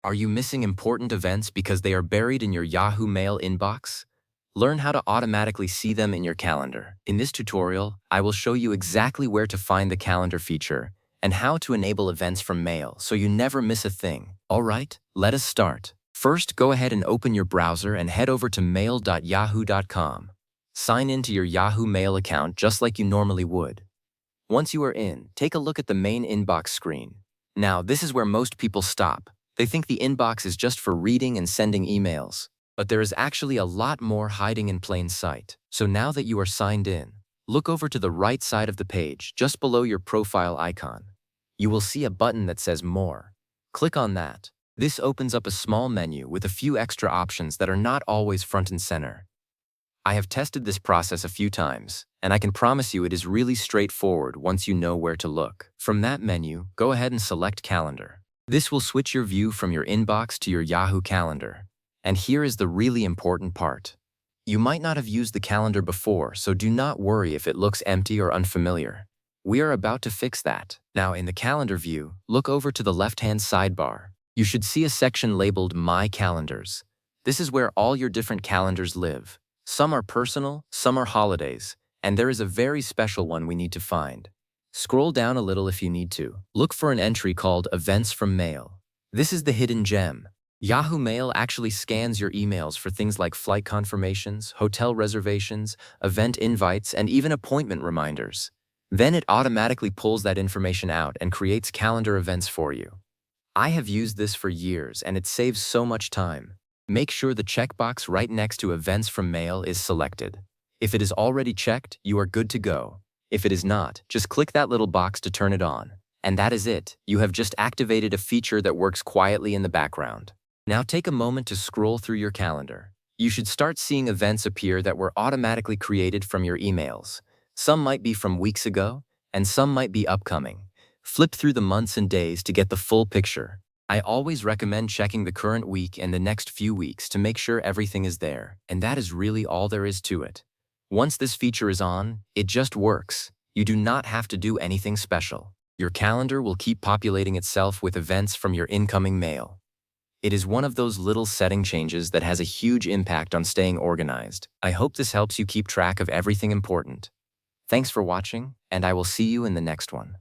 Are you missing important events because they are buried in your Yahoo Mail inbox? Learn how to automatically see them in your calendar. In this tutorial, I will show you exactly where to find the calendar feature and how to enable events from Mail so you never miss a thing. All right, let us start. First, go ahead and open your browser and head over to mail.yahoo.com. Sign in to your Yahoo Mail account just like you normally would. Once you are in, take a look at the main inbox screen. Now, this is where most people stop. They think the inbox is just for reading and sending emails. But there is actually a lot more hiding in plain sight. So now that you are signed in, look over to the right side of the page, just below your profile icon. You will see a button that says More. Click on that. This opens up a small menu with a few extra options that are not always front and center. I have tested this process a few times, and I can promise you it is really straightforward once you know where to look. From that menu, go ahead and select Calendar. This will switch your view from your inbox to your Yahoo calendar. And here is the really important part. You might not have used the calendar before, so do not worry if it looks empty or unfamiliar. We are about to fix that. Now, in the calendar view, look over to the left-hand sidebar. You should see a section labeled My Calendars. This is where all your different calendars live. Some are personal, some are holidays, and there is a very special one we need to find. Scroll down a little if you need to. Look for an entry called Events from Mail. This is the hidden gem. Yahoo Mail actually scans your emails for things like flight confirmations, hotel reservations, event invites, and even appointment reminders. Then it automatically pulls that information out and creates calendar events for you. I have used this for years and it saves so much time. Make sure the checkbox right next to Events from Mail is selected. If it is already checked, you are good to go. If it is not, just click that little box to turn it on. And that is it. You have just activated a feature that works quietly in the background. Now take a moment to scroll through your calendar. You should start seeing events appear that were automatically created from your emails. Some might be from weeks ago, and some might be upcoming. Flip through the months and days to get the full picture. I always recommend checking the current week and the next few weeks to make sure everything is there, and that is really all there is to it. Once this feature is on, it just works. You do not have to do anything special. Your calendar will keep populating itself with events from your incoming mail. It is one of those little setting changes that has a huge impact on staying organized. I hope this helps you keep track of everything important. Thanks for watching, and I will see you in the next one.